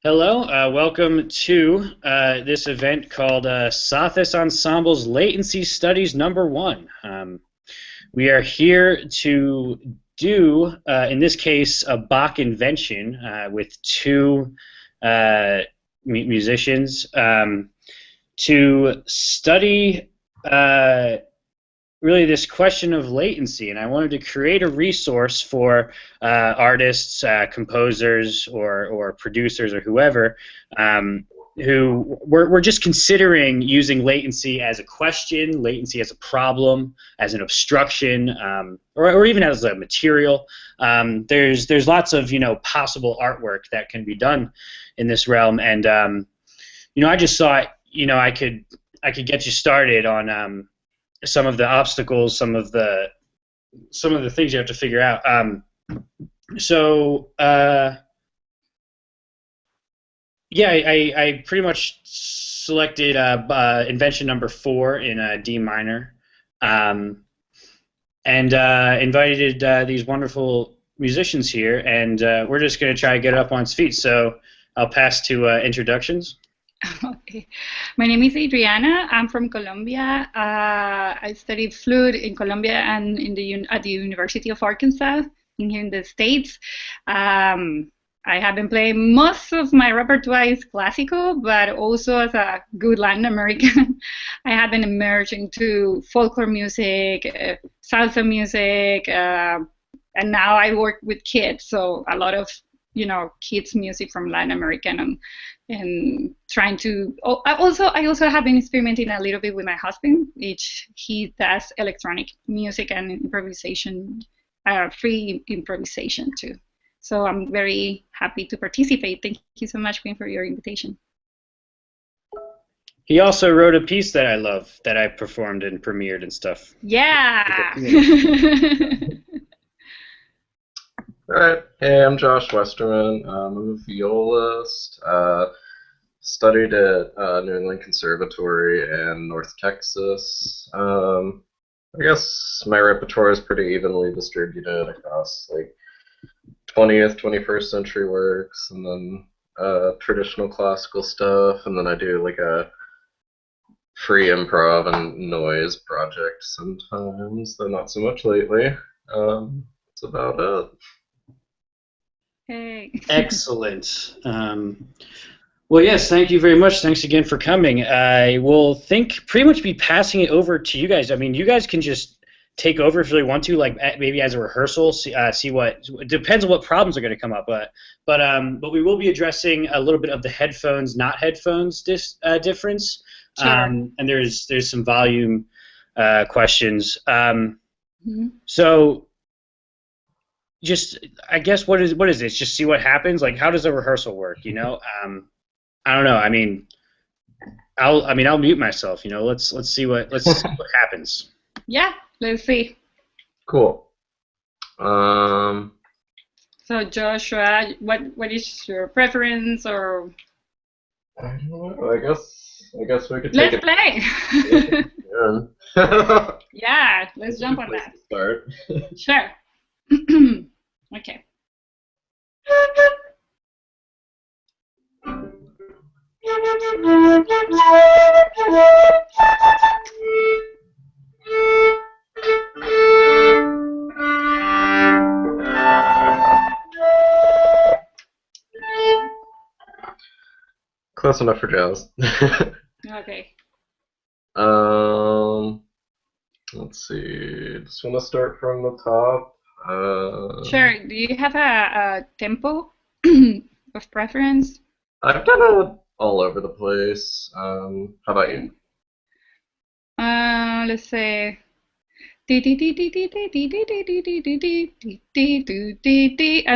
Hello, welcome to this event called Sothis Ensemble's Latency Studies #1. We are here to do, in this case, a Bach invention with two musicians to study really this question of latency, and I wanted to create a resource for artists, composers, or producers, or whoever who were just considering using latency as a question, latency as a problem, as an obstruction, or even as a material. There's lots of possible artwork that can be done in this realm, and I just thought I could get you started on some of the obstacles, some of the things you have to figure out. Yeah, I pretty much selected invention #4 in D minor, and invited these wonderful musicians here, and we're just going to try to get up on its feet. So I'll pass to introductions. Okay. My name is Adriana. I'm from Colombia. I studied flute in Colombia and at the University of Arkansas here in the States. I have been playing, most of my repertoire is classical, but also as a good Latin American, I have been immersed into folklore music, salsa music, and now I work with kids, so a lot of kids music from Latin American, and trying to. Oh, I also have been experimenting a little bit with my husband, which he does electronic music and improvisation, free improvisation too. So I'm very happy to participate. Thank you so much, Queen, for your invitation. He also wrote a piece that I love, that I performed and premiered and stuff. Yeah. All right. Hey, I'm Josh Westerman. I'm a violist. Studied at New England Conservatory in North Texas. I guess my repertoire is pretty evenly distributed across like 20th, 21st century works, and then traditional classical stuff, and then I do like a free improv and noise project sometimes, though not so much lately. That's about it. Hey. Excellent. Well, yes, thank you very much. Thanks again for coming. I will pretty much be passing it over to you guys. I mean, you guys can just take over if you really want to, like maybe as a rehearsal, see what, it depends on what problems are going to come up. But we will be addressing a little bit of the headphones, not headphones difference. Sure. And there's some volume questions. So just, I guess, what is this? Just see what happens. Like, how does a rehearsal work? I don't know. I mean, I'll mute myself. Let's see what happens. Yeah, let's see. Cool. So Joshua, what is your preference, or? I don't know. I guess we could Let's take play. Yeah. Yeah, let's jump on that. Start. Sure. Okay. Close enough for jazz. Okay. Let's see. Just want to start from the top. Sure. Do you have a tempo of preference? I've done it all over the place. How about you? Let's say. And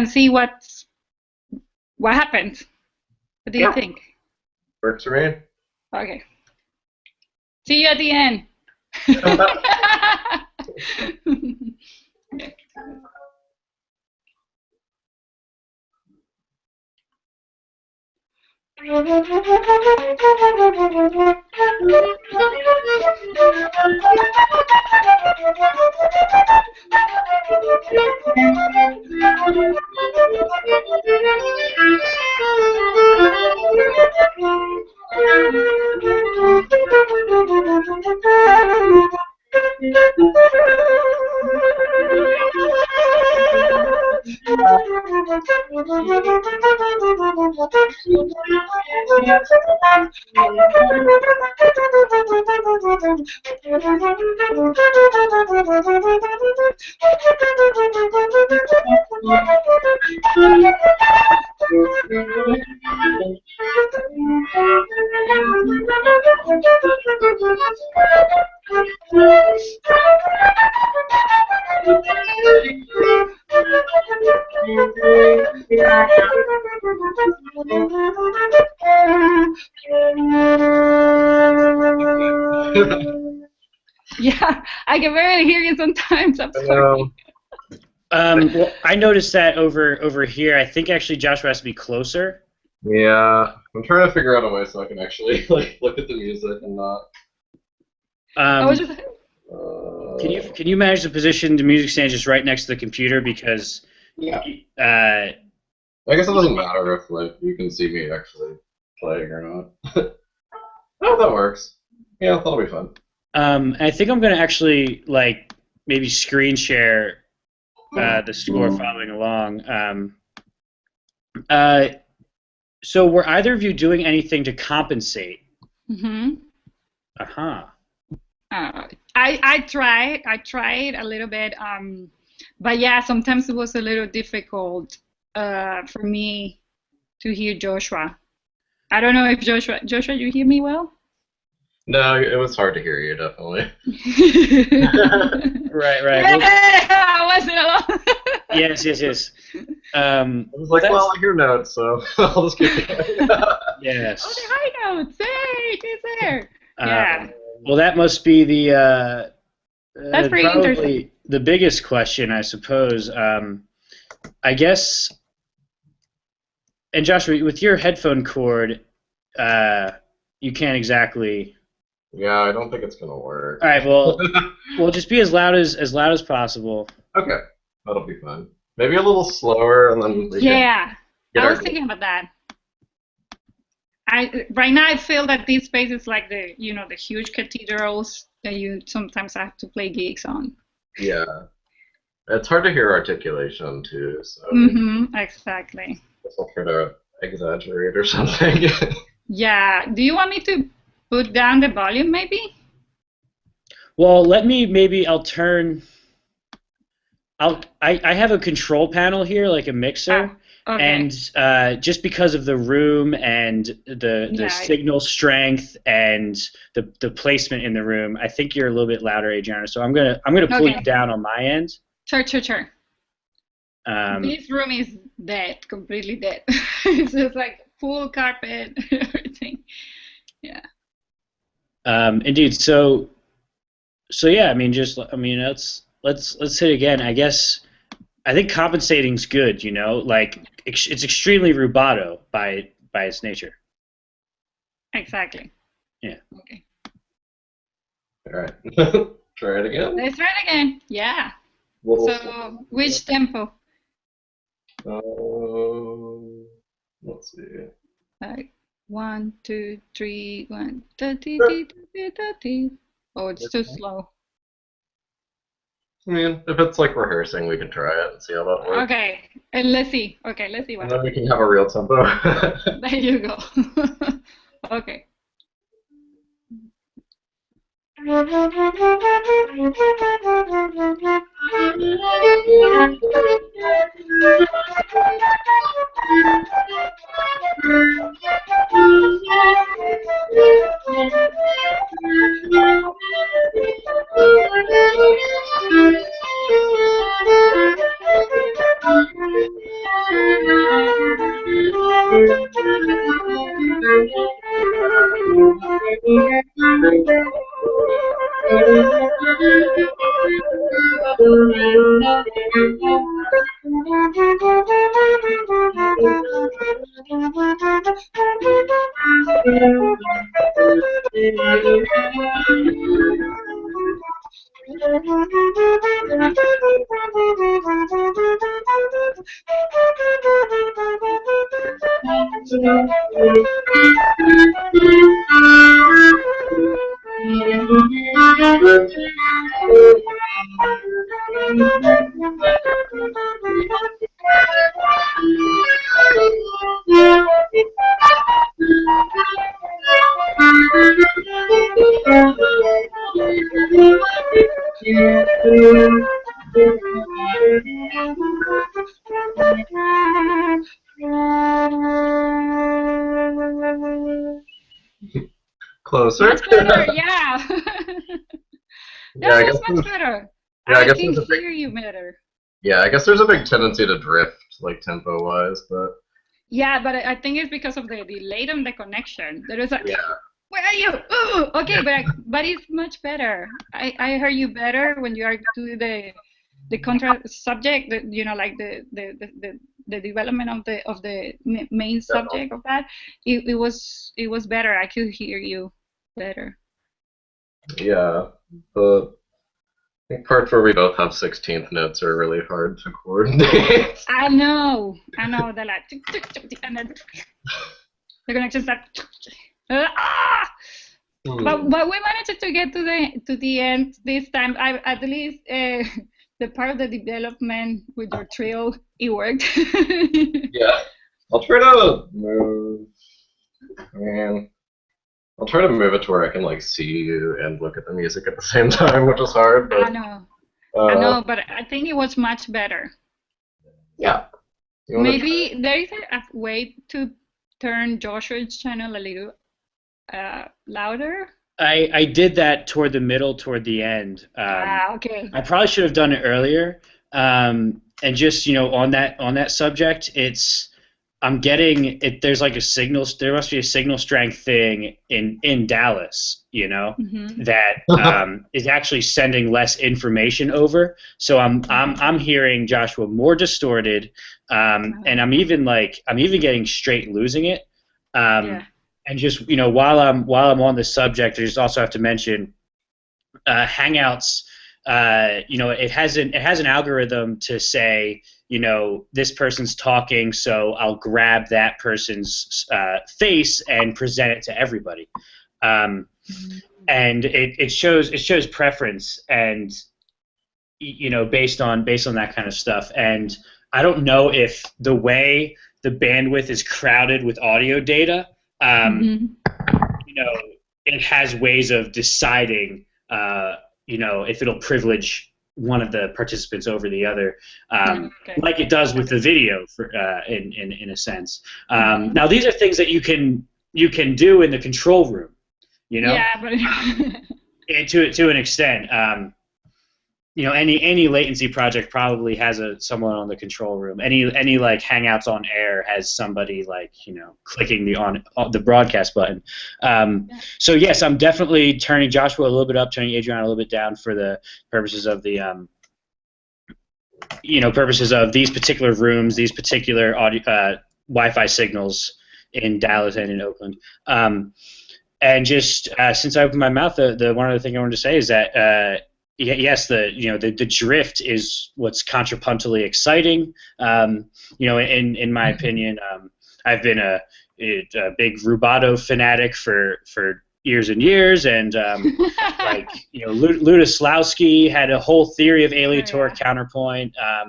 see what happens. What do you think? Works for me. Okay. See you at the end. Okay. Yeah, I can barely hear you sometimes. I'm sorry. Hello. Well, I noticed that over here. I think actually Joshua has to be closer. Yeah, I'm trying to figure out a way so I can actually like look at the music and not. I was just. Can you manage to position the music stand just right next to the computer because Yeah. uh, I guess it doesn't matter if like you can see me actually playing or not. Oh, that works. Yeah, that'll be fun. I think I'm gonna actually like maybe screen share the score following along. So were either of you doing anything to compensate? Mm-hmm. Uh-huh. I tried a little bit, but yeah, sometimes it was a little difficult for me to hear Joshua. I don't know if Joshua, you hear me well? No, it was hard to hear you, definitely. Right. Yeah, Well, I wasn't alone. yes. I was like, well, I hear notes, so I'll just keep going. Yes. Oh, the high notes. Hey, it's there. Yeah. Well, that must be the That's pretty interesting. probably the biggest question, I suppose. I guess, and Joshua, with your headphone cord, you can't exactly. Yeah, I don't think it's gonna work. All right. Well, just be as loud as possible. Okay, that'll be fun. Maybe a little slower, and then we Yeah, can I was thinking about that. Right now I feel that this space is like the huge cathedrals that you sometimes have to play gigs on. Yeah, it's hard to hear articulation too, so Exactly. I'll try to exaggerate or something. Yeah. Do you want me to put down the volume maybe? Well, I'll turn. I have a control panel here, like a mixer, Okay. and just because of the room and the signal strength and the placement in the room, I think you're a little bit louder, Adriana. So I'm gonna pull you down on my end. Sure. This room is dead, completely dead. It's just like full carpet, everything. Yeah. Indeed. So yeah. I mean, let's hit again. I guess I think compensating's good. Like it's extremely rubato by its nature. Exactly. Yeah. Okay. All right. Try it again. Let's try it again. Yeah. So which tempo? Let's see. Like 1, 2, 3, 1. Oh, it's too slow. I mean, if it's like rehearsing, we can try it and see how that works. Okay, and let's see. Okay, let's see what And then we can have a real tempo. There you go. Okay. Closer. Much better, yeah. Yeah, That I was guess. much better. Yeah, I I guess can there's a big. hear you better. Yeah, I guess there's a big tendency to drift, like tempo-wise, but Yeah, but I think it's because of the delay on the connection. There is a, yeah. where are you? Ooh, okay, but it's much better. I heard you better when you are doing the contra subject, you know, like the development of the main subject of that. It was better. I could hear you better. Yeah. The I think parts where we both have 16th notes are really hard to coordinate. I know that like, and then the connections are. Ah! But we managed to get to the end this time. I at least the part of the development with your trio it worked. Yeah. I'll try to move. Man, I'll try to move it to where I can like see you and look at the music at the same time, which is hard, I but know, I uh, know, but I think it was much better. yeah. You want to try? Maybe there is a way to turn Joshua's channel a little louder. I did that toward the middle, toward the end. Okay. I probably should have done it earlier. And just on that subject, I'm getting it. There's like a signal. There must be a signal strength thing in Dallas, that is actually sending less information over. So I'm hearing Joshua more distorted, and I'm even getting straight losing it. Yeah. And just while I'm on the subject, I just also have to mention Hangouts. It has an algorithm to say, this person's talking, so I'll grab that person's face and present it to everybody. And it shows preference, and based on that kind of stuff. And I don't know if the way the bandwidth is crowded with audio data, it has ways of deciding, if it'll privilege one of the participants over the other, like it does with the video, in a sense. Now, these are things that you can do in the control room, Yeah, but to an extent. Any latency project probably has someone on the control room. Any like Hangouts on air has somebody clicking the broadcast button. So yes, I'm definitely turning Joshua a little bit up, turning Adriana a little bit down for the purposes of the purposes of these particular rooms, these particular audio Wi-Fi signals in Dallas and in Oakland. And just since I opened my mouth, the one other thing I wanted to say is that. Yes, the drift is what's contrapuntally exciting. In my opinion, I've been a big rubato fanatic for years and years, and Lutoslawski had a whole theory of aleatoric counterpoint. I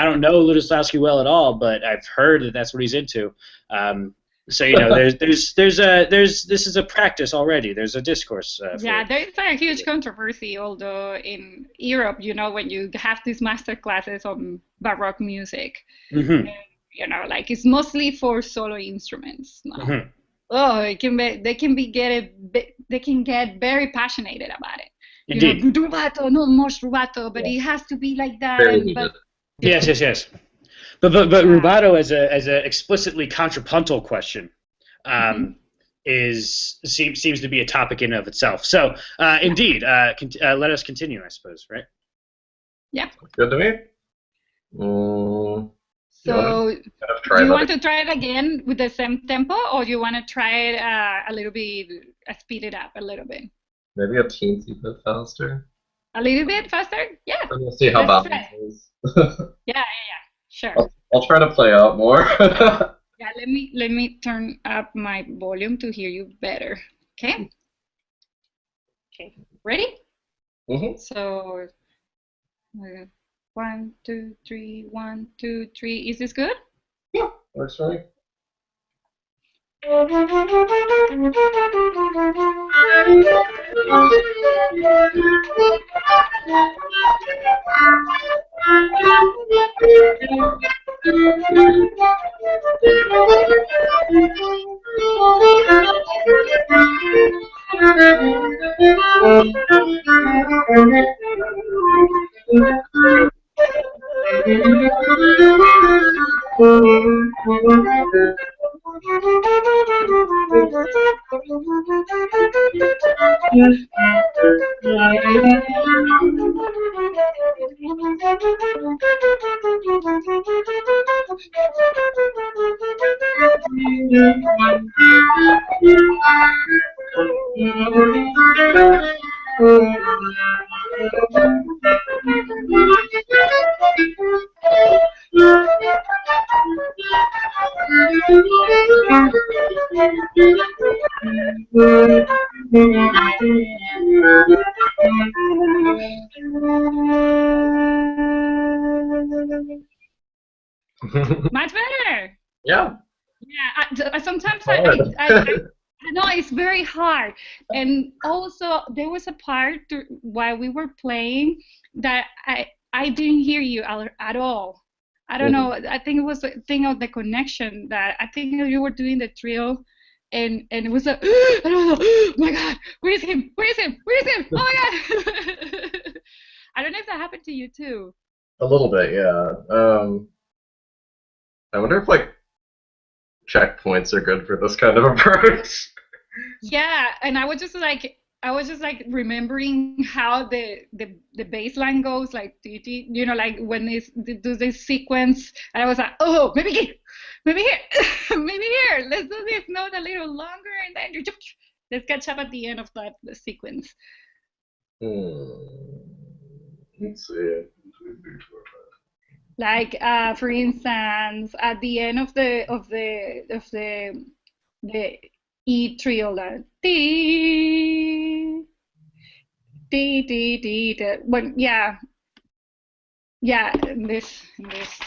don't know Lutoslawski well at all, but I've heard that that's what he's into. So this is a practice already. There's a discourse. There is a huge controversy, although in Europe, when you have these master classes on Baroque music, like it's mostly for solo instruments. No? Oh, they can get very passionate about it. Indeed. Rubato, no more rubato, but it has to be like that. Yes. But rubato as a explicitly contrapuntal question seems to be a topic in and of itself. So indeed, let us continue, I suppose, right? Yeah. Good to me. So do you want to try it again with the same tempo, or do you want to try it a little bit, speed it up a little bit? Maybe a teensy bit faster. A little bit faster? Yeah. We'll see how balanced it is. Yeah. Sure. I'll try to play out more. Yeah, let me turn up my volume to hear you better. Okay. Ready? So 1, 2, 3, 1, 2, 3. Is this good? Yeah, works for me. Much better. Yeah. Yeah, sometimes Hard. I know it's very hard. And also, there was a part while we were playing that I didn't hear you at all. I don't know. I think it was a thing of the connection that I think you were doing the trill, and it was like, and I was like, oh my God, where is him? Where is him? Where is him? Oh my God. I don't know if that happened to you too. A little bit, yeah. I wonder if like checkpoints are good for this kind of approach. Yeah, and I was just like remembering how the bass line goes, like you know, like when they do this sequence, and I was like, oh, maybe here, maybe here, maybe here. Let's do this note a little longer, and then let's catch up at the end of the sequence. Hmm. Let's see. Like for instance, at the end of the E trill, dee dee dee dee. When yeah, in this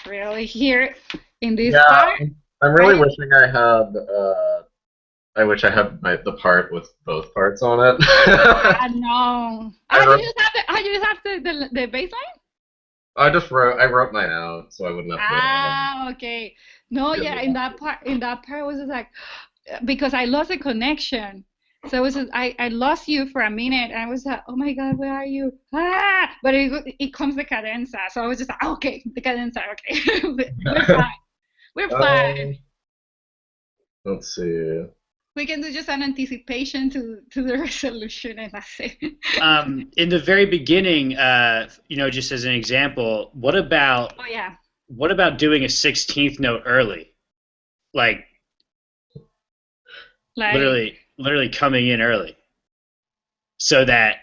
really here in this Yeah, part, I'm really I wishing I had. I wish I had the part with both parts on it. I know. I You wrote. just have you just have the bass line? I just wrote. I wrote mine out, so I wouldn't have to. Okay. No, Give yeah, me in that part, I was just like, because I lost the connection. So it was just, I lost you for a minute, and I was like, oh my God, where are you? Ah! But it comes the cadenza, so I was just like, okay, the cadenza, okay, we're that. fine, we're fine. Let's see. We can do just an anticipation to the resolution, and that's it. In the very beginning, just as an example, Oh yeah, what about doing a 16th note early, like like literally coming in early, so that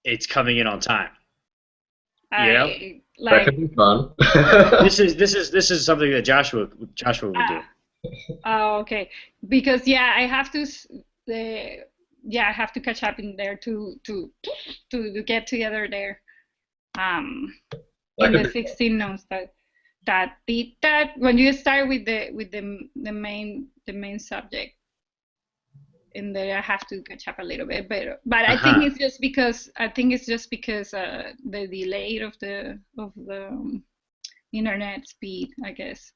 it's coming in on time. You know, I That could like be fun. this is something that Joshua would do. ah. Oh, okay. Because yeah, the I have to catch up in there to get together there. Um, That in could the be 16 notes that when you start with the main subject, in there I have to catch up a little bit, but Uh I think huh. it's just because the delay of the internet speed, I guess.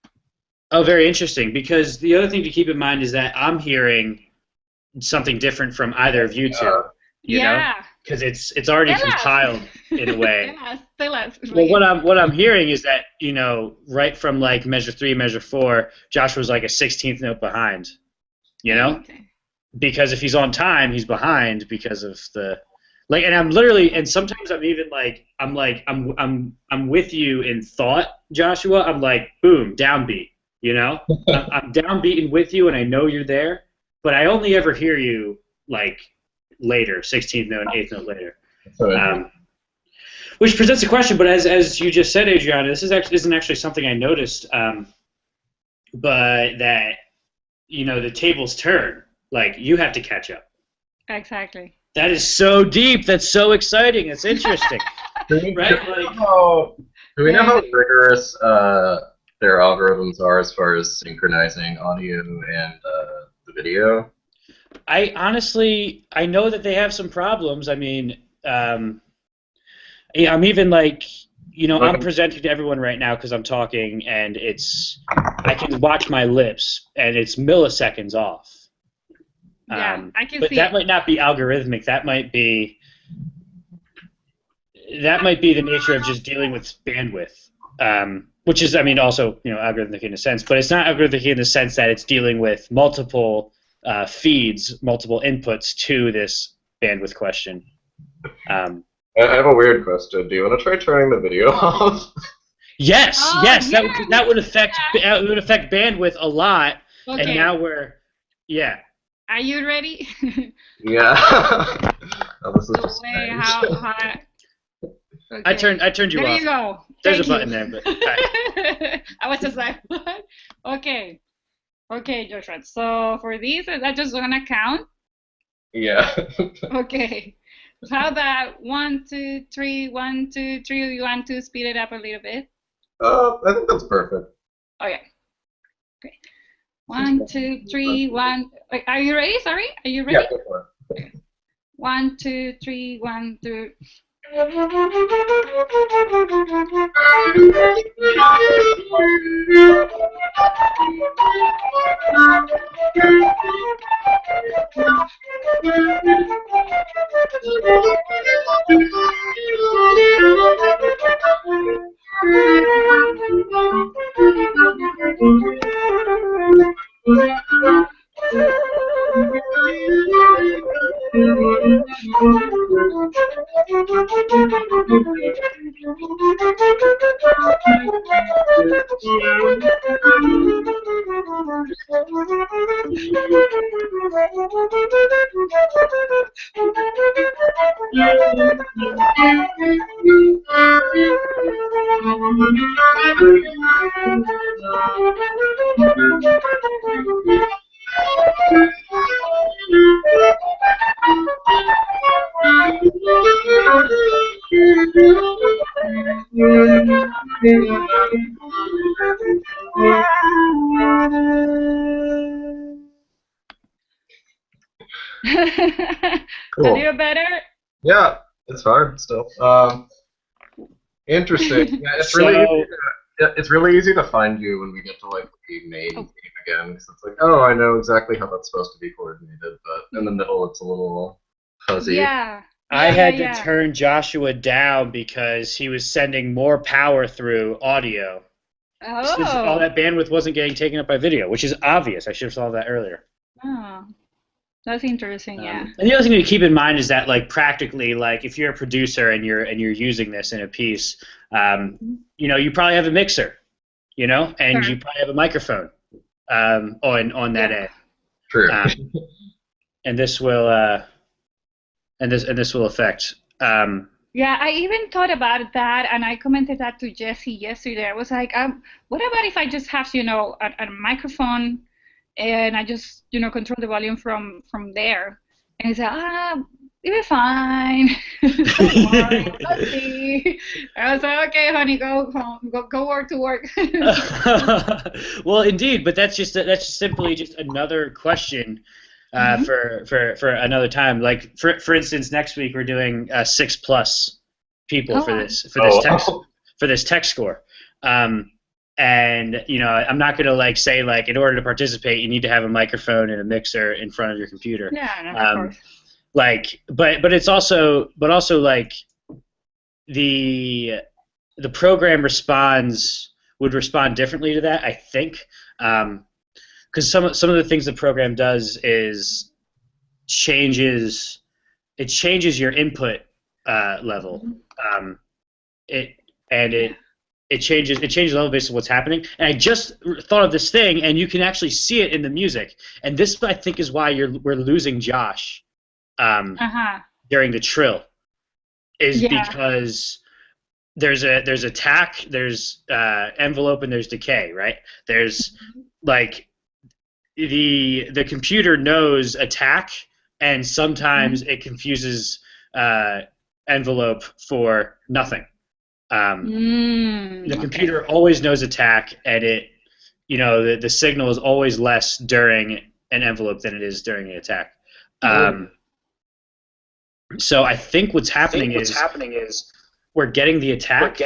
Oh, very interesting. Because the other thing to keep in mind is that I'm hearing something different from either of you two. fun. You know, Yeah, because it's already tell us. compiled in a way. Tell us, Well, what please. I'm hearing is that right from like measure three, measure four, Joshua's like a 16th note behind. You know, Okay. because if he's on time, he's behind because of the like. And I'm literally, and sometimes I'm even I'm with you in thought, Joshua. I'm like, boom, downbeat. You know, I'm downbeating with you, and I know you're there, but I only ever hear you like later, 16th note and eighth note later. So interesting. Um, which presents a question, but as you just said, Adriana, this isn't actually something I noticed, but that the tables turn. Like you have to catch up. Exactly. That is so deep. That's so exciting. That's interesting, Do we, right? do we know Yeah, how rigorous their algorithms are as far as synchronizing audio and the video? I honestly, I know that they have some problems. I mean, yeah, I'm even like, I'm Okay. presenting to everyone right now because I'm talking, and I can watch my lips, and it's milliseconds off. Yeah, I can But see that it. might not be algorithmic. That might be the nature of just dealing with bandwidth, which is, I mean, also algorithmic in a sense, but it's not algorithmic in the sense that it's dealing with multiple feeds, multiple inputs to this bandwidth question. I have a weird question. Do you want to try turning the video off? Yes, Oh yes, yeah, that we would can do affect it would affect bandwidth a lot, that. and Okay, now yeah. are you ready? Yeah. Oh, this is The just way strange. how I okay. turned you There you off. go. There's a Thank you. button there, but all right. I was just like, what? Okay. Okay, Joshua. So for these, I'm just gonna count. Yeah. Okay. How about 1, 2, 3, 1, 2, 3? You want to speed it up a little bit? I think that's perfect. Okay. Great. 1, 2, 3, 1. Wait, are you ready? Sorry, are you Yeah, ready? go for it. Okay. 1, 2, 3, 1, 2. A Cool. little better? Yeah, it's hard still. Interesting. Yeah, it's really easy. So It's really easy to find you when we get to like the main Oh, game again, because it's like, oh, I know exactly how that's supposed to be coordinated, but in the middle, it's a little fuzzy. yeah. I Yeah, yeah, had to yeah. turn Joshua down because he was sending more power through audio. Since all Oh. that bandwidth wasn't getting taken up by video, which is obvious. I should have thought of that earlier. Oh, that's interesting, yeah. And the other thing to keep in mind is that, like, practically, like, if you're a producer and you're using this in a piece, you probably have a mixer, and Sure. you probably have a microphone on that Yeah. end, True. and this will this will affect. Yeah, I even thought about that, and I commented that to Jesse yesterday. I was like, what about if I just have, a microphone, and I just, control the volume from there? And he said, it'll be fine. Don't worry, we'll see. I was like, okay, honey, go home, go work to work. Well, indeed, but that's just simply just another question Mhm. for another time. Like for instance, next week we're doing 6+ people Oh, for wow. this Oh, tech score. And I'm not gonna like say like in order to participate you need to have a microphone and a mixer in front of your computer. Yeah, no, of course. But it's also like the program would respond differently to that, I think, because some of the things the program does is changes your input level. Mhm. It and Yeah. it changes the level based on what's happening. And I just thought of this thing, and you can actually see it in the music. And this, I think, is why we're losing Josh Uh-huh. during the trill, is Yeah. because there's attack, there's envelope, and there's decay, right? There's like the computer knows attack, and sometimes Mhm. it confuses envelope for nothing. The Okay. computer always knows attack, and the signal is always less during an envelope than it is during the attack. So I think what's happening is we're getting the attack,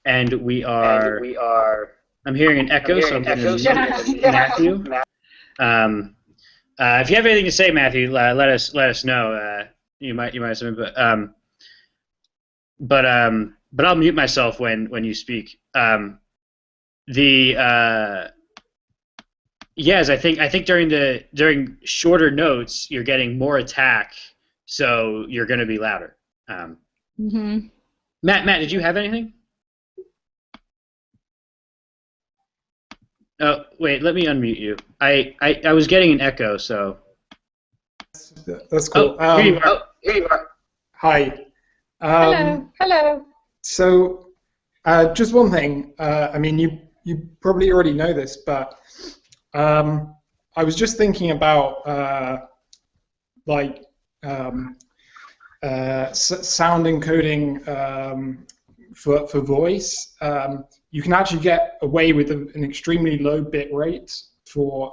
and we are. I'm hearing an echo, so I'm going to mute Matthew. If you have anything to say, Matthew, let us know. You might have something, but I'll mute myself when you speak. Yes, I think during shorter notes you're getting more attack, so you're going to be louder. Matt, did you have anything? Oh, wait, let me unmute you. I was getting an echo, so. That's cool. Oh, here you are. Hi. Hello. So, just one thing. I mean, you probably already know this, but I was just thinking about sound encoding for voice. You can actually get away with an extremely low bit rate for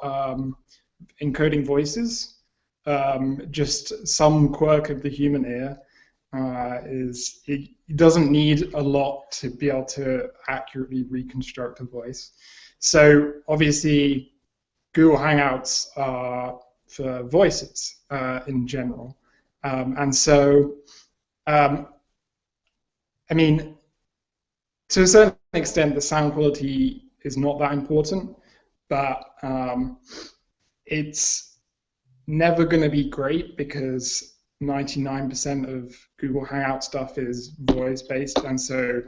encoding voices. Just some quirk of the human ear is it doesn't need a lot to be able to accurately reconstruct a voice. So obviously Google Hangouts are for voices in general. And so, I mean, to a certain extent, the sound quality is not that important, but it's never going to be great because 99% of Google Hangout stuff is voice-based, and so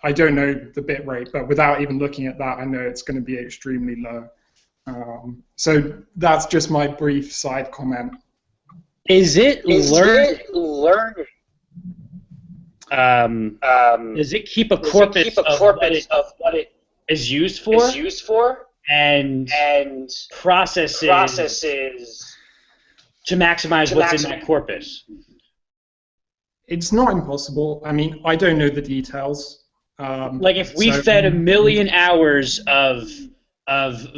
I don't know the bit rate, but without even looking at that, I know it's going to be extremely low. So that's just my brief side comment. Is it learning? Does it keep a corpus of what it is used for? And processes to maximize what's in that corpus? It's not impossible. I mean, I don't know the details. Like if we fed 1 million hours of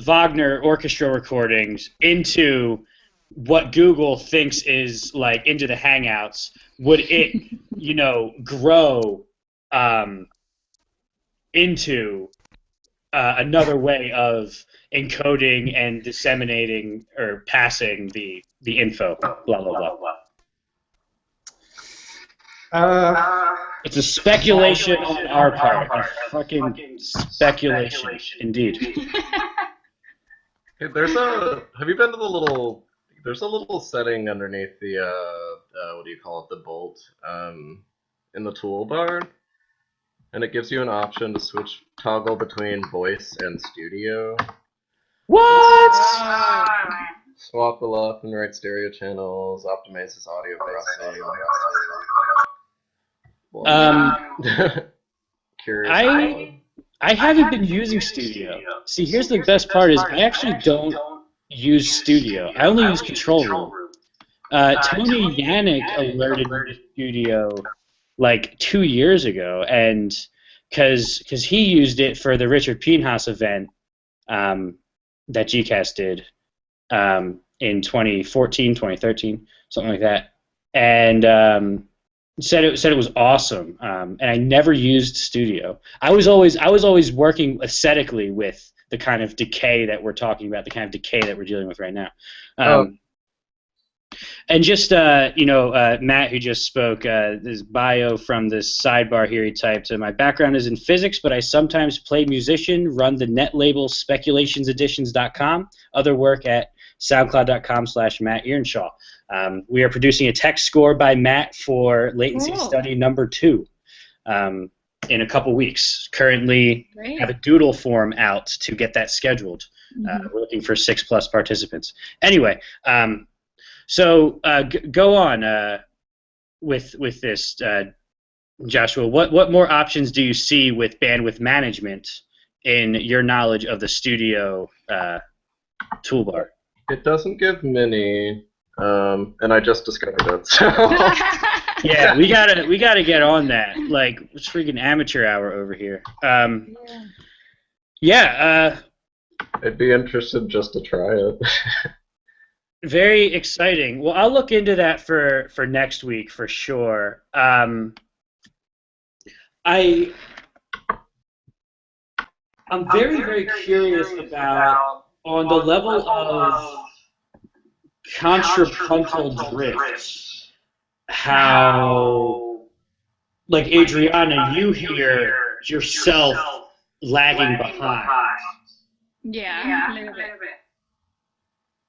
Wagner orchestra recordings into what Google thinks is like into the Hangouts, would it, grow into another way of encoding and disseminating or passing the info? Blah blah blah. It's a speculation on our part. A fucking speculation, indeed. Hey, have you been to the little? There's a little setting underneath the what do you call it? The bolt in the toolbar, and it gives you an option to toggle between voice and studio. What? Swap the left and right stereo channels. Optimizes audio processing. Curious. I haven't been using Studio. See, here's the best part is I actually don't use Studio. I only use Control Room. Tony Yannick alerted me to Studio like 2 years ago, and because he used it for the Richard Pienhaus event that GCAS did in 2014, 2013, something like that, and said it was awesome, and I never used Studio. I was always working aesthetically with the kind of decay that we're talking about, the kind of decay that we're dealing with right now. And just Matt, who just spoke, this bio from this sidebar here, he typed, my background is in physics, but I sometimes play musician, run the net label speculationseditions.com, other work at soundcloud.com/Matt Earnshaw. We are producing a text score by Matt for Latency Study number 2 in a couple weeks. Currently have a doodle form out to get that scheduled. We're looking for 6+ participants. Anyway, so go on with this, Joshua. What more options do you see with bandwidth management in your knowledge of the Studio toolbar? It doesn't give many, and I just discovered it. So. Yeah, we gotta get on that. Like, it's freaking amateur hour over here. I'd be interested just to try it. Very exciting. Well, I'll look into that for next week for sure. I'm very, very curious about, on the level of contrapuntal drifts, how, like Adriana, you hear yourself lagging behind. Yeah, a little bit.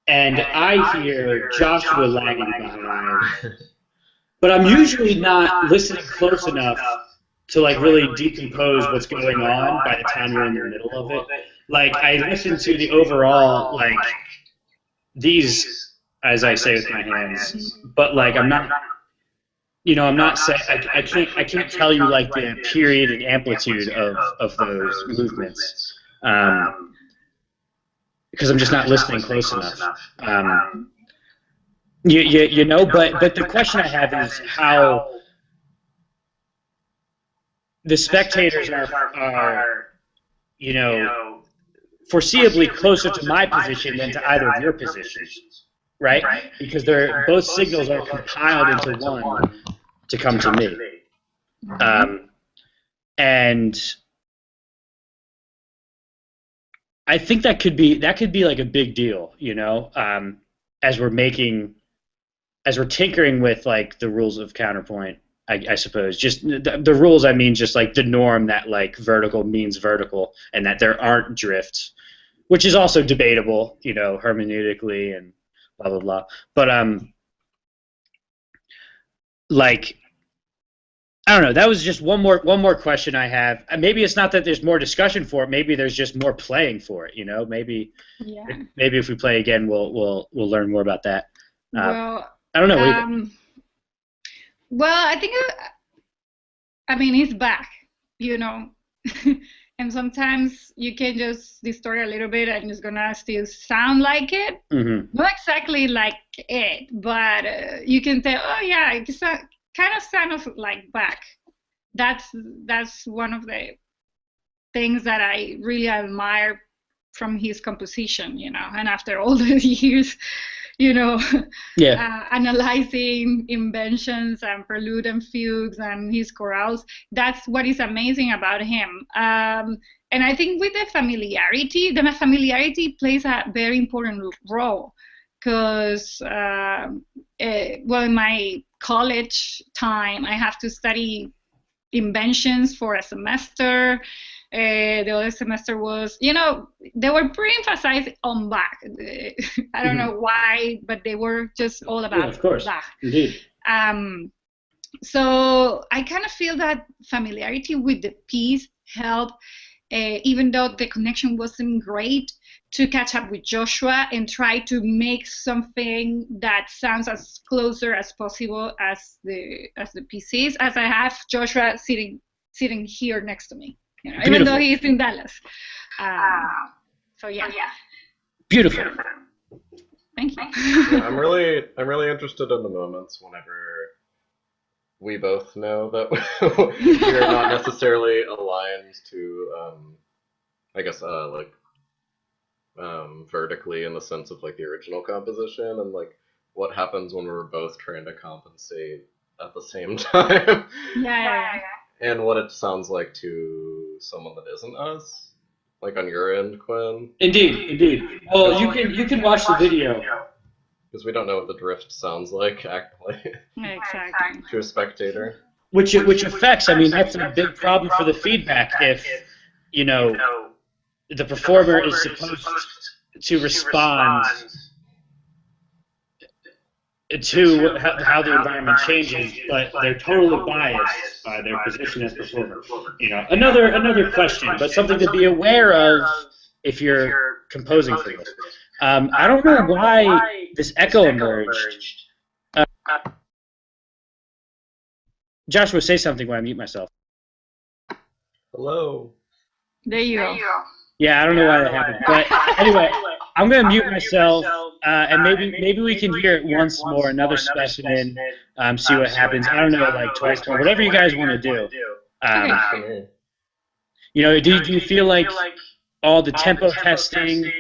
And I hear Joshua lagging behind. But I'm usually not listening close enough to like really decompose what's going on by the time you're in the middle of it. Like I listen to the overall, like these, as I say with my hands, but like I'm not, I'm not saying, I can't tell you like the period and amplitude of those movements, because I'm just not listening close enough. But the question I have is how the spectators are foreseeably closer to my position than to either of your positions, right? Because both signals are compiled into one to come to me. And I think that could be like a big deal, as we're tinkering with like the rules of counterpoint. I suppose just the rules. I mean, just like the norm that like vertical means vertical, and that there aren't drifts, which is also debatable, hermeneutically and blah blah blah. But like I don't know. That was just one more question I have. Maybe it's not that there's more discussion for it. Maybe there's just more playing for it. Maybe if we play again, we'll learn more about that. Well, I don't know. What do you think? Well, I think, it's Bach, and sometimes you can just distort a little bit and it's gonna still sound like it. Not exactly like it, but you can say, oh yeah, it's a kind of sound like Bach. That's one of the things that I really admire from his composition, and after all the years, analyzing inventions and prelude and fugues and his chorales, that's what is amazing about him. And I think with the familiarity plays a very important role, because in my college time, I have to study inventions for a semester. The other semester was, they were pretty emphasized on Bach. I don't know why, but they were just all about of course. Bach. Indeed. So I kind of feel that familiarity with the piece helped, even though the connection wasn't great, to catch up with Joshua and try to make something that sounds as closer as possible as the piece is, as I have Joshua sitting here next to me. Even though he's in Dallas. So yeah. Beautiful. Thank you. Yeah, I'm really interested in the moments whenever we both know that we are not necessarily aligned to, vertically in the sense of like the original composition, and like what happens when we're both trying to compensate at the same time. Yeah. And what it sounds like to someone that isn't us, like on your end, Quinn. Indeed. Well, you can watch the video. Because we don't know what the drift sounds like, actually. Exactly. To a spectator. Which affects. I mean, that's a big problem for the feedback. If the performer is supposed to respond to how the environment changes, but they're totally biased by their position as performer. Another question, but something to be aware of if you're composing for this. I don't know why this echo emerged. Joshua, say something when I mute myself. Hello. There you go. Yeah, I don't know why that happened, but anyway, I'm gonna mute myself, and maybe we can hear it once more, another specimen, see what happens. I don't know, like twice more, whatever you guys want to do. Do you feel like all the tempo testing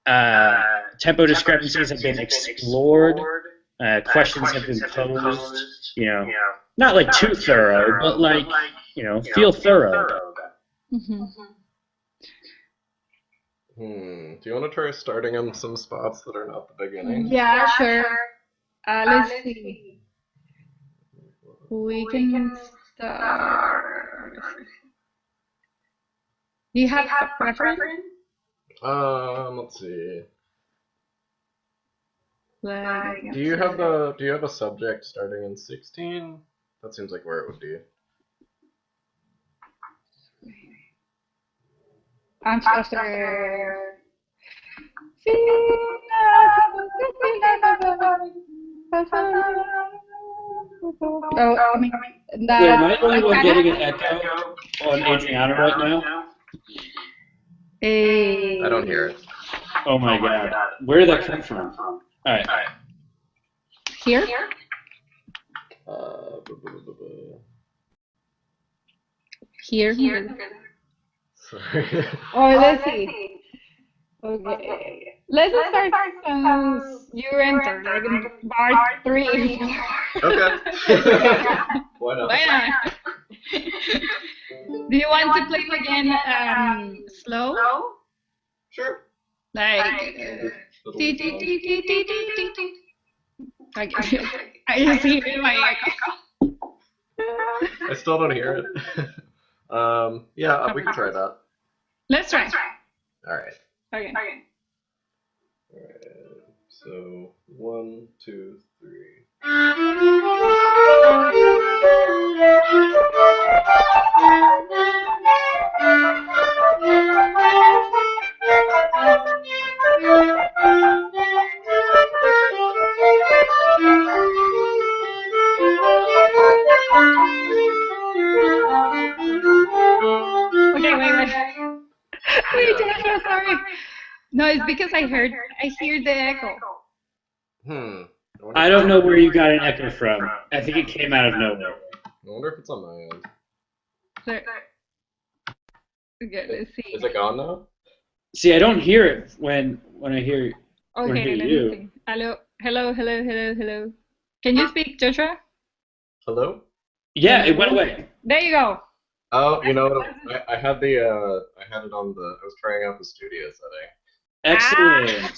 tempo discrepancies have been explored. Questions have been posed. Not like too thorough, but like feel thorough. Mm-hmm. Do you want to try starting in some spots that are not the beginning? Yeah, sure. Let's see. We can start. Do you have a preference? Let's see. Like, Do you have a subject starting in 16? That seems like where it would be. after. Oh, I mean, Wait, am I the only one getting an echo on Adriana right now? I don't hear it. Oh my god. Where did that come from? Alright. Here? Here? Sorry. Oh, let's see. Okay. Let's start since you entered, like in bar 3. Okay. Why not? Why not? Do you want to play it again slow? Sure. Like, I just hear my echo. I still don't hear it. Yeah, we can try that. Let's try. All right. Okay. All right. So 1, 2, 3. Okay, wait. Wait, Joshua, sorry. No, it's because I hear the echo. I don't know where you got an echo from. I think it came out of nowhere. I wonder if it's on my end. Okay, let's see. Is it gone now? See, I don't hear it when I hear Okay, let me see. Hello. Can you speak, Joshua? Hello? Yeah, it went away. There you go. Oh, you know, I had it on I was trying out the studio setting. Excellent.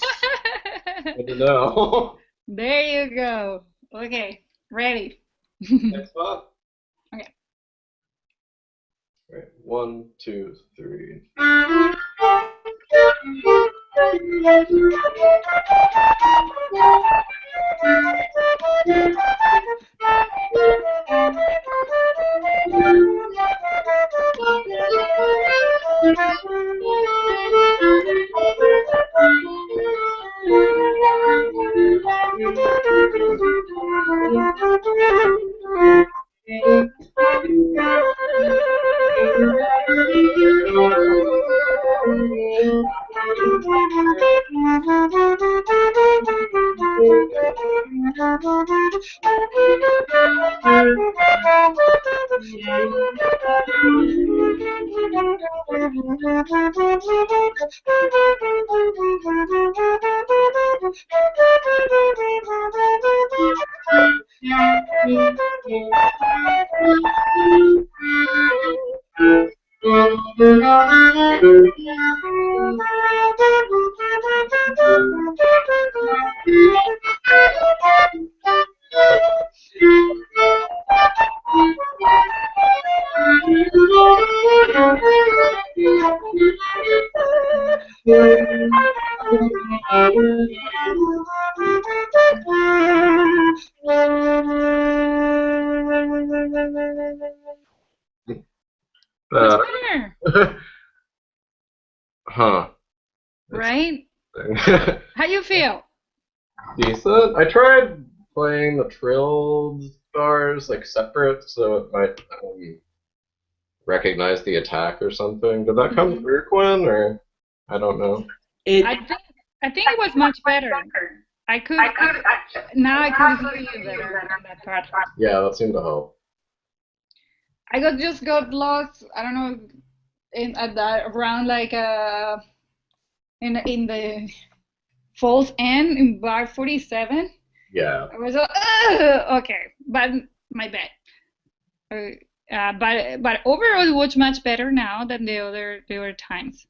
Good to know. There you go. Okay, ready. Next spot. Okay. Right. 1, 2, 3. What's better? Huh. Right? How you feel? Decent. I tried playing the trilled bars like separate so it might recognize the attack or something. Did that come through, Quinn, or I don't know? I think it was much better. Now I could hear you better on that part. Yeah, that seemed to help. I just got lost. I don't know around like in the falls in bar 47. Yeah. I was okay, but my bad. But overall, it was much better now than the other times.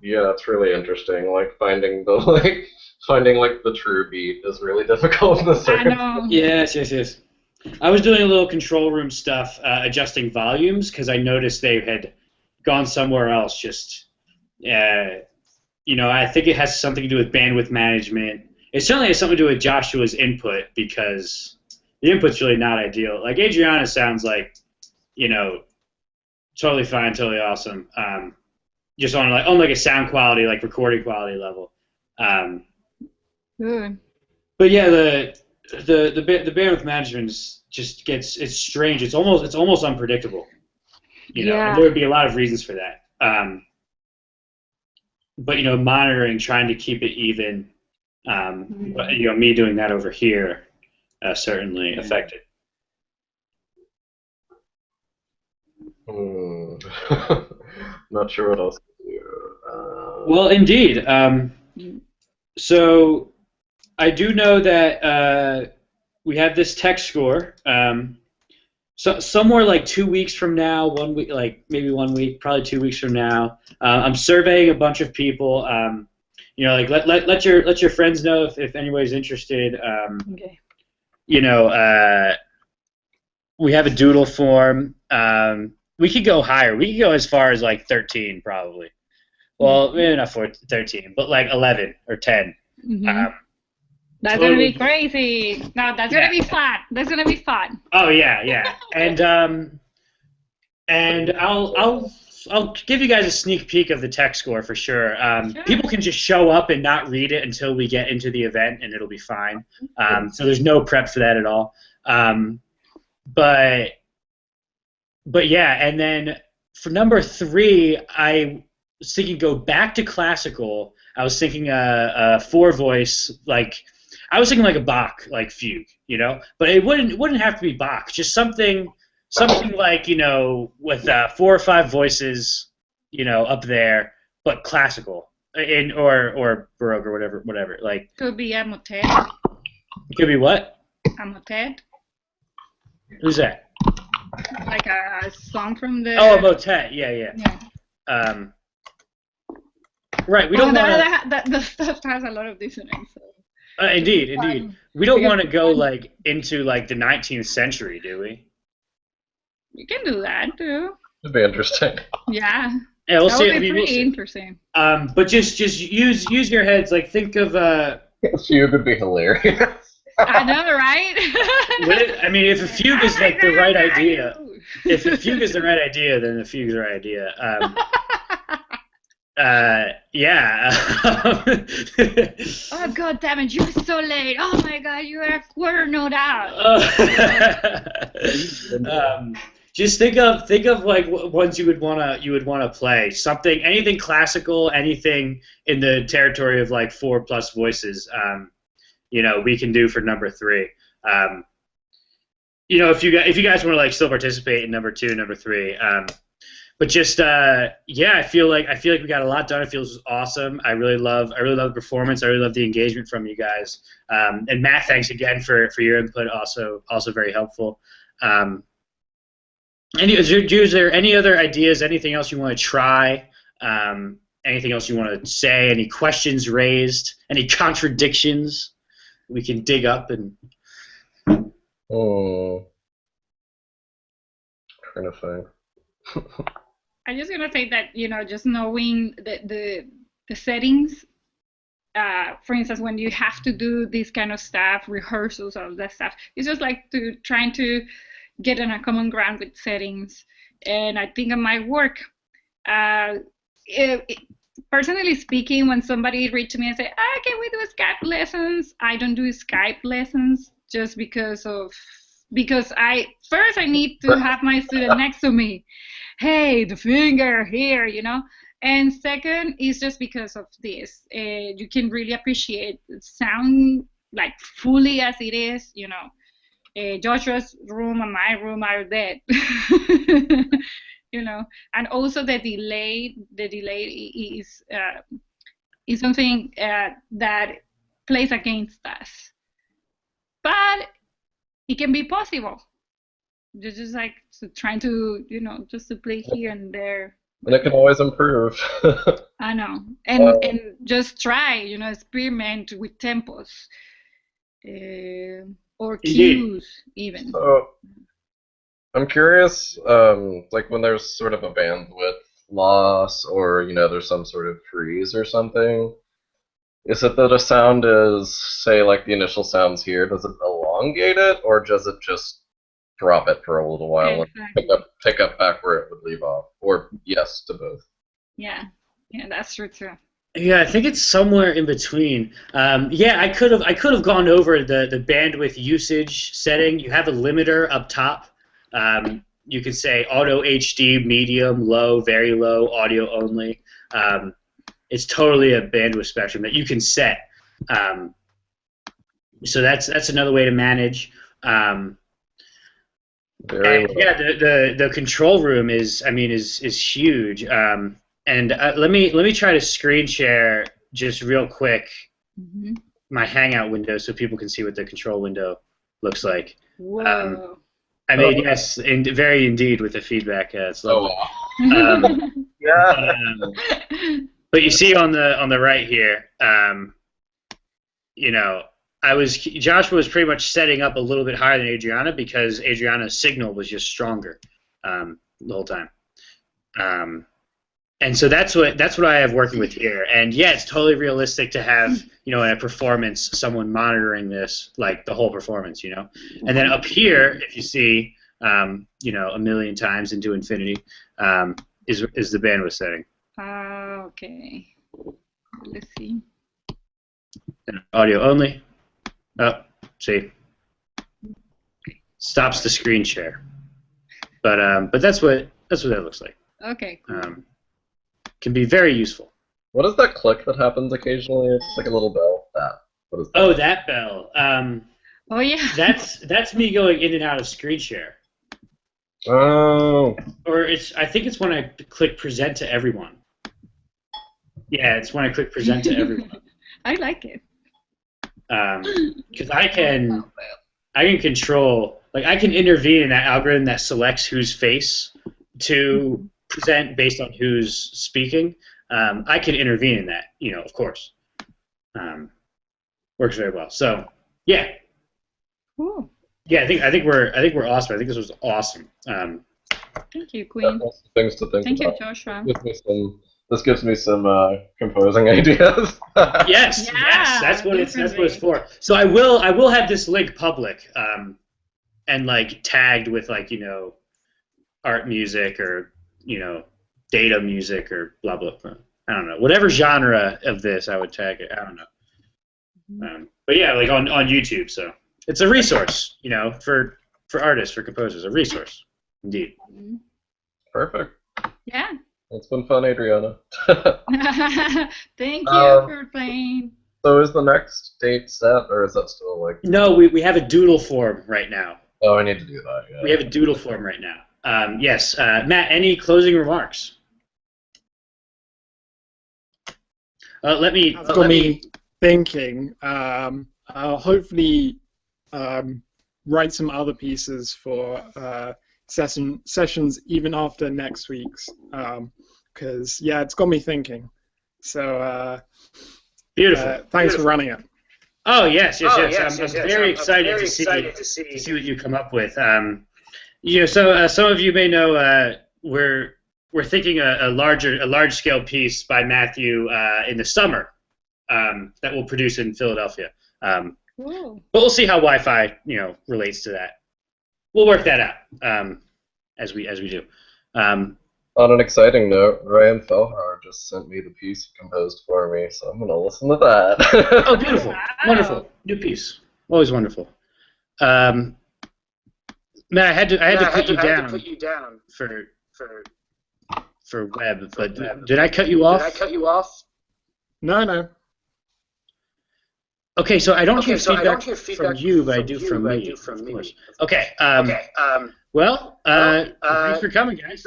Yeah, that's really interesting. Like finding the the true beat is really difficult in the I circuit. know. Yes. I was doing a little control room stuff, adjusting volumes, because I noticed they had gone somewhere else. Just, I think it has something to do with bandwidth management. It certainly has something to do with Joshua's input, because the input's really not ideal. Like Adriana sounds like, totally fine, totally awesome. Just on a sound quality, like recording quality level. Good. But yeah, the bandwidth management it's strange. It's almost unpredictable. Yeah. And there would be a lot of reasons for that. But monitoring, trying to keep it even. But, me doing that over here certainly affected. Not sure what else to do. Well, indeed. So I do know that we have this tech score. So somewhere like 2 weeks from now, 1 week, like maybe 1 week, probably 2 weeks from now, I'm surveying a bunch of people. Let your friends know if anybody's interested. Okay. We have a doodle form. We could go higher. We could go as far as like 13 probably. Well, maybe not 13, but like 11 or 10. Mm-hmm. That's gonna be crazy. No, that's gonna be fun. That's gonna be fun. Oh yeah. And I'll give you guys a sneak peek of the tech score for sure. Sure. People can just show up and not read it until we get into the event, and it'll be fine. So there's no prep for that at all. But yeah, and then for number 3, I was thinking go back to classical. I was thinking a 4-voice, like I was thinking like a Bach like fugue, but it wouldn't have to be Bach. Just something like with 4 or 5 voices, up there, but classical or Baroque or whatever. Like Could be a motet. Could be what? A motet. Who's that? Like a song from the. Oh, a motet. Yeah. Right. We don't want that the stuff has a lot of dissonance. So. Indeed. We don't want to go like into like the 19th century, do we? You can do that too. It'd be interesting. Yeah. Yeah, we'll that see. would be We'll pretty see. Interesting. But just use your heads. Like think of Fugue would be hilarious. I know, right? If a fugue is like the right idea, if a fugue is the right idea, then the fugue's the right idea. Yeah. Oh God damn it! You're so late. Oh my God, you are a quarter note out. Just think of like ones you would wanna play. Anything classical, anything in the territory of like 4+ voices. We can do for number 3. If you guys want to like still participate in number 2, number 3. But just I feel like we got a lot done. It feels awesome. I really love the performance. I really love the engagement from you guys. And Matt, thanks again for your input. Also very helpful. Is there any other ideas? Anything else you want to try? Anything else you want to say? Any questions raised? Any contradictions we can dig up and? Oh, trying to think. I'm just gonna say that just knowing the settings. For instance, when you have to do this kind of stuff, rehearsals, all that stuff, it's just like trying to get on a common ground with settings, and I think it might work. Personally speaking, when somebody reached to me and said, can we do Skype lessons? I don't do Skype lessons just because I need to have my student next to me. Hey, the finger here, And second is just because of this. You can really appreciate the sound like fully as it is, Joshua's room and my room are dead. And also the delay is is something that plays against us. But it can be possible. Just like trying to, just to play here and there. And it can always improve. I know. And just try, experiment with tempos. Or cues, even. So, I'm curious, like when there's sort of a bandwidth loss or, there's some sort of freeze or something, is it that a sound is, say, like the initial sounds here, does it elongate it, or does it just drop it for a little while and pick up back where it would leave off? Or yes to both? Yeah, that's true too. Yeah, I think it's somewhere in between. Yeah, I could have gone over the bandwidth usage setting. You have a limiter up top. You could say auto HD, medium, low, very low, audio only. It's totally a bandwidth spectrum that you can set. So that's another way to manage. And yeah, the control room is huge. And let me try to screen share just real quick my Hangout window so people can see what the control window looks like. Whoa. I mean, yes, very indeed with the feedback. It's lovely. Oh, wow. Yeah. But you see on the right here, Joshua was pretty much setting up a little bit higher than Adriana because Adriana's signal was just stronger the whole time. And so that's what I have working with here. And yeah, it's totally realistic to have, in a performance, someone monitoring this, like the whole performance, And then up here, if you see, a million times into infinity, is the bandwidth setting. Okay. Let's see. And audio only. Oh, see. Stops the screen share. But that's what that looks like. Okay. Cool. Can be very useful. What is that click that happens occasionally? It's like a little bell. What is that? Oh, that bell. Oh yeah. That's me going in and out of screen share. Oh. Or I think it's when I click present to everyone. Yeah, it's when I click present to everyone. I like it. Because I can control, like I can intervene in that algorithm that selects whose face to present based on who's speaking. I can intervene in that, of course. Works very well. So, yeah. Cool. Yeah, I think we're awesome. I think this was awesome. Thank you, Queen. Things to think Thank about. you, Joshua. This gives me some composing ideas. Yes, that's what it's for. So I will have this link public, and like tagged with like art music or data music or blah blah blah. I don't know, whatever genre of this I would tag it. I don't know. But yeah, like on YouTube. So it's a resource, for artists, for composers, a resource, indeed. Perfect. Yeah. It's been fun, Adriana. Thank you for playing. So is the next date set, or is that still like... No, we have a doodle form right now. Oh, I need to do that, yeah. We have a doodle form right now. Yes, Matt, any closing remarks? Let me thinking. I'll hopefully write some other pieces for sessions even after next week's, because yeah, it's got me thinking. So beautiful. Thanks for running it. Oh yes. I'm very excited to see what you come up with. So some of you may know we're thinking a large scale piece by Matthew in the summer that we'll produce in Philadelphia. But we'll see how Wi-Fi relates to that. We'll work that out as we do. On an exciting note, Ryan Felhauer just sent me the piece he composed for me, so I'm going to listen to that. Oh, beautiful. Wow. Wonderful. New piece. Always wonderful. Matt, I had to put you down for web, but did I cut you off? No. Okay, so I don't hear feedback from you, but I do from me, of course. Okay. Well, thanks for coming, guys.